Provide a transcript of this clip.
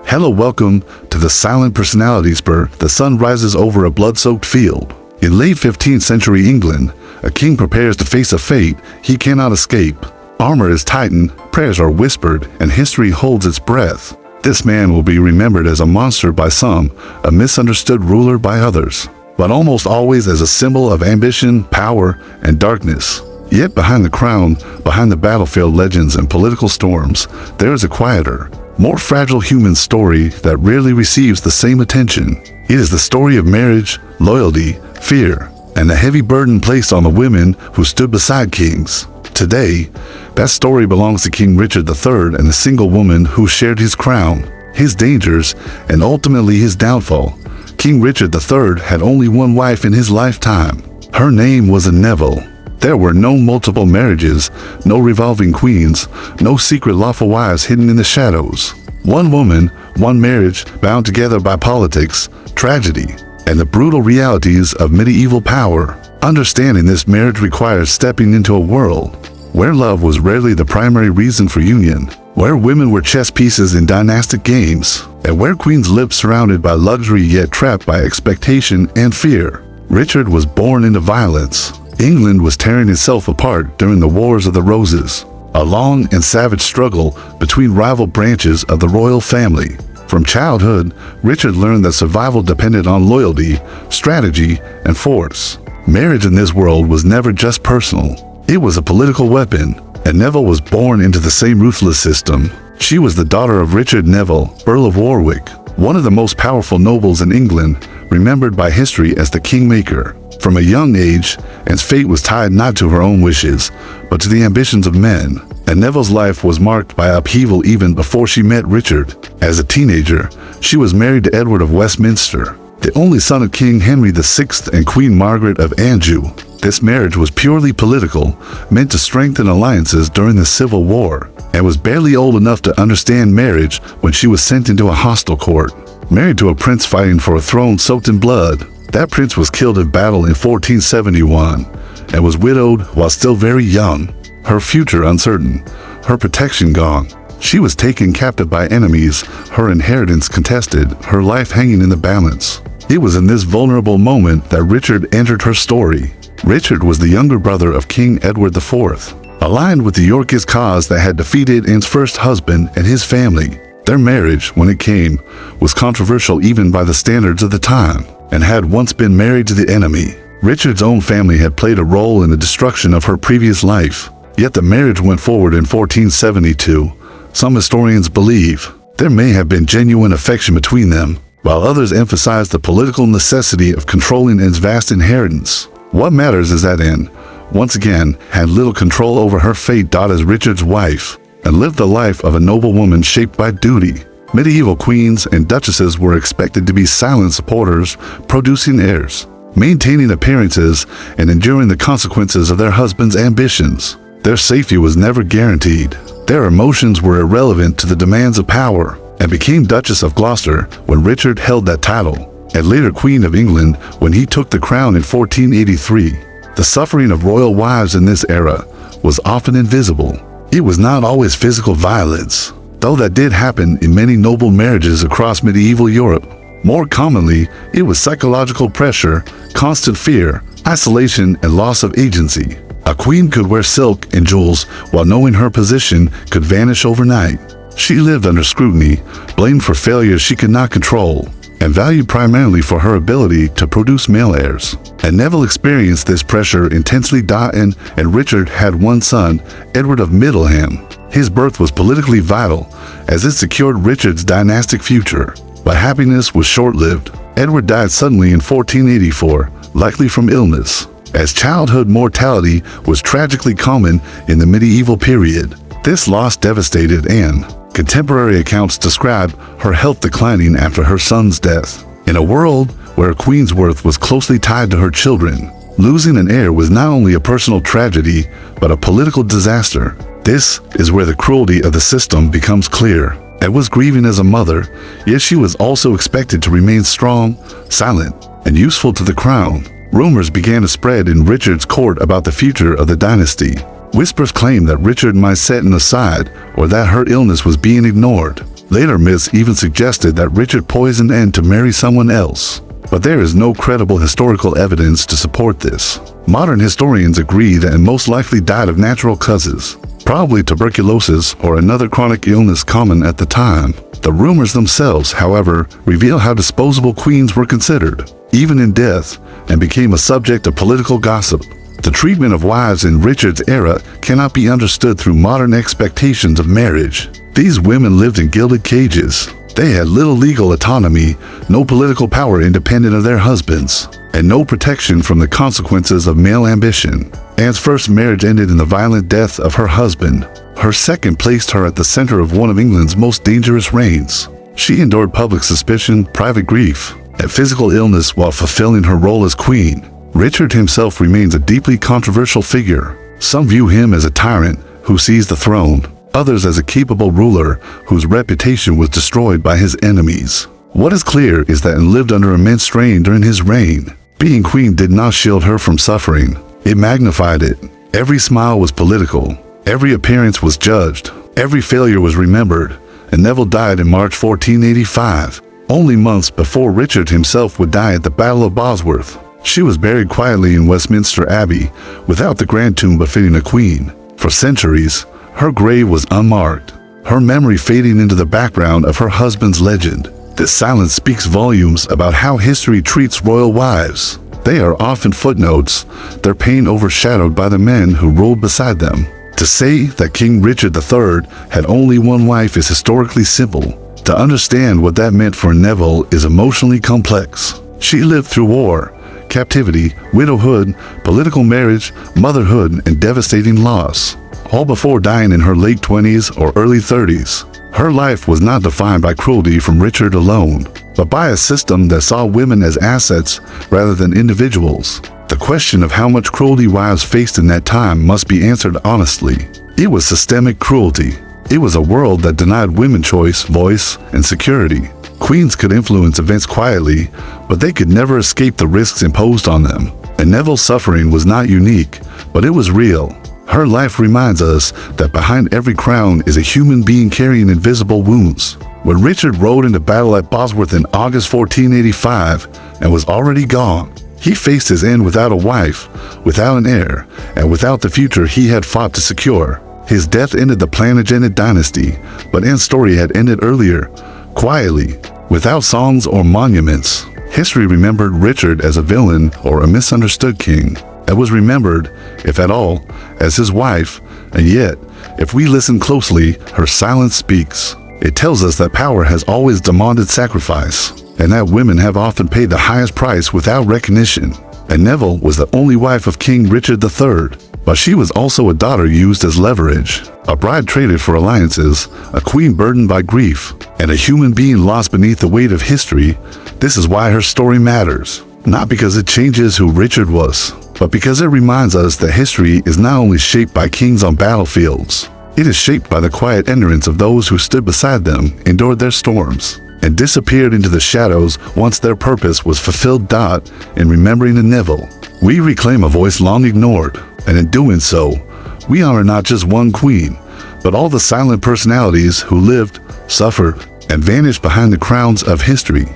Hello, welcome to the silent personality spur. The sun rises over a blood-soaked field. In late 15th century England, a king prepares to face a fate he cannot escape. Armor is tightened, prayers are whispered, and history holds its breath. This man will be remembered as a monster by some, a misunderstood ruler by others, but almost always as a symbol of ambition, power, and darkness. Yet behind the crown, behind the battlefield legends and political storms, there is a quieter, more fragile human story that rarely receives the same attention. It is the story of marriage, loyalty, fear, and the heavy burden placed on the women who stood beside kings. Today, that story belongs to King Richard III and the single woman who shared his crown, his dangers, and ultimately his downfall. King Richard III had only one wife in his lifetime. Her name was Anne Neville. There were no multiple marriages, no revolving queens, no secret lawful wives hidden in the shadows. One woman, one marriage, bound together by politics, tragedy, and the brutal realities of medieval power. Understanding this marriage requires stepping into a world where love was rarely the primary reason for union, where women were chess pieces in dynastic games, and where queens lived surrounded by luxury yet trapped by expectation and fear. Richard was born into violence. England was tearing itself apart during the Wars of the Roses, a long and savage struggle between rival branches of the royal family. From childhood, Richard learned that survival depended on loyalty, strategy, and force. Marriage in this world was never just personal. It was a political weapon, and Neville was born into the same ruthless system. She was the daughter of Richard Neville, Earl of Warwick, one of the most powerful nobles in England, remembered by history as the Kingmaker. From a young age, Anne's fate was tied not to her own wishes, but to the ambitions of men, and Neville's life was marked by upheaval even before she met Richard. As a teenager, she was married to Edward of Westminster, the only son of King Henry VI and Queen Margaret of Anjou. This marriage was purely political, meant to strengthen alliances during the Civil War, and was barely old enough to understand marriage when she was sent into a hostile court. Married to a prince fighting for a throne soaked in blood, that prince was killed in battle in 1471 and was widowed while still very young, her future uncertain, her protection gone. She was taken captive by enemies, her inheritance contested, her life hanging in the balance. It was in this vulnerable moment that Richard entered her story. Richard was the younger brother of King Edward IV, aligned with the Yorkist cause that had defeated Anne's first husband and his family. Their marriage, when it came, was controversial even by the standards of the time, and had once been married to the enemy. Richard's own family had played a role in the destruction of her previous life. Yet the marriage went forward in 1472. Some historians believe there may have been genuine affection between them, while others emphasize the political necessity of controlling Anne's vast inheritance. What matters is that Anne, once again, had little control over her fate as Richard's wife, and lived the life of a noble woman shaped by duty. Medieval queens and duchesses were expected to be silent supporters, producing heirs, maintaining appearances, and enduring the consequences of their husbands' ambitions. Their safety was never guaranteed. Their emotions were irrelevant to the demands of power, and became Duchess of Gloucester when Richard held that title, and later Queen of England when he took the crown in 1483. The suffering of royal wives in this era was often invisible. It was not always physical violence, though that did happen in many noble marriages across medieval Europe. More commonly, it was psychological pressure, constant fear, isolation, and loss of agency. A queen could wear silk and jewels while knowing her position could vanish overnight. She lived under scrutiny, blamed for failures she could not control, and valued primarily for her ability to produce male heirs. And Neville experienced this pressure intensely. And Richard had one son, Edward of Middleham. His birth was politically vital, as it secured Richard's dynastic future. But happiness was short-lived. Edward died suddenly in 1484, likely from illness, as childhood mortality was tragically common in the medieval period. This loss devastated Anne. Contemporary accounts describe her health declining after her son's death. In a world where a queen's worth was closely tied to her children, losing an heir was not only a personal tragedy, but a political disaster. This is where the cruelty of the system becomes clear. Anne was grieving as a mother, yet she was also expected to remain strong, silent, and useful to the crown. Rumors began to spread in Richard's court about the future of the dynasty. Whispers claimed that Richard might set Anne aside, or that her illness was being ignored. Later myths even suggested that Richard poisoned Anne to marry someone else, but there is no credible historical evidence to support this. Modern historians agree that Anne most likely died of natural causes, probably tuberculosis or another chronic illness common at the time. The rumors themselves, however, reveal how disposable queens were considered, even in death, and became a subject of political gossip. The treatment of wives in Richard's era cannot be understood through modern expectations of marriage. These women lived in gilded cages. They had little legal autonomy, no political power independent of their husbands, and no protection from the consequences of male ambition. Anne's first marriage ended in the violent death of her husband. Her second placed her at the center of one of England's most dangerous reigns. She endured public suspicion, private grief, and physical illness while fulfilling her role as queen. Richard himself remains a deeply controversial figure. Some view him as a tyrant who seized the throne, others as a capable ruler whose reputation was destroyed by his enemies. What is clear is that Anne lived under immense strain during his reign. Being queen did not shield her from suffering. It magnified it. Every smile was political. Every appearance was judged. Every failure was remembered. And Neville died in March 1485, only months before Richard himself would die at the Battle of Bosworth. She was buried quietly in Westminster Abbey, without the grand tomb befitting a queen. For centuries, her grave was unmarked, her memory fading into the background of her husband's legend. This silence speaks volumes about how history treats royal wives. They are often footnotes, their pain overshadowed by the men who ruled beside them. To say that King Richard III had only one wife is historically simple. To understand what that meant for Neville is emotionally complex. She lived through war, captivity, widowhood, political marriage, motherhood, and devastating loss, all before dying in her late 20s or early 30s. Her life was not defined by cruelty from Richard alone, but by a system that saw women as assets rather than individuals. The question of how much cruelty wives faced in that time must be answered honestly. It was systemic cruelty. It was a world that denied women choice, voice, and security. Queens could influence events quietly, but they could never escape the risks imposed on them. And Neville's suffering was not unique, but it was real. Her life reminds us that behind every crown is a human being carrying invisible wounds. When Richard rode into battle at Bosworth in August 1485 and was already gone, he faced his end without a wife, without an heir, and without the future he had fought to secure. His death ended the Plantagenet dynasty, but Anne's story had ended earlier, quietly, without songs or monuments. History remembered Richard as a villain or a misunderstood king, and was remembered, if at all, as his wife, and yet, if we listen closely, her silence speaks. It tells us that power has always demanded sacrifice, and that women have often paid the highest price without recognition. And Neville was the only wife of King Richard III, but she was also a daughter used as leverage, a bride traded for alliances, a queen burdened by grief, and a human being lost beneath the weight of history. This is why her story matters, not because it changes who Richard was, but because it reminds us that history is not only shaped by kings on battlefields, it is shaped by the quiet endurance of those who stood beside them, endured their storms, and disappeared into the shadows once their purpose was fulfilled. In remembering Neville, we reclaim a voice long ignored, and in doing so, we honor not just one queen, but all the silent personalities who lived, suffered, and vanished behind the crowns of history.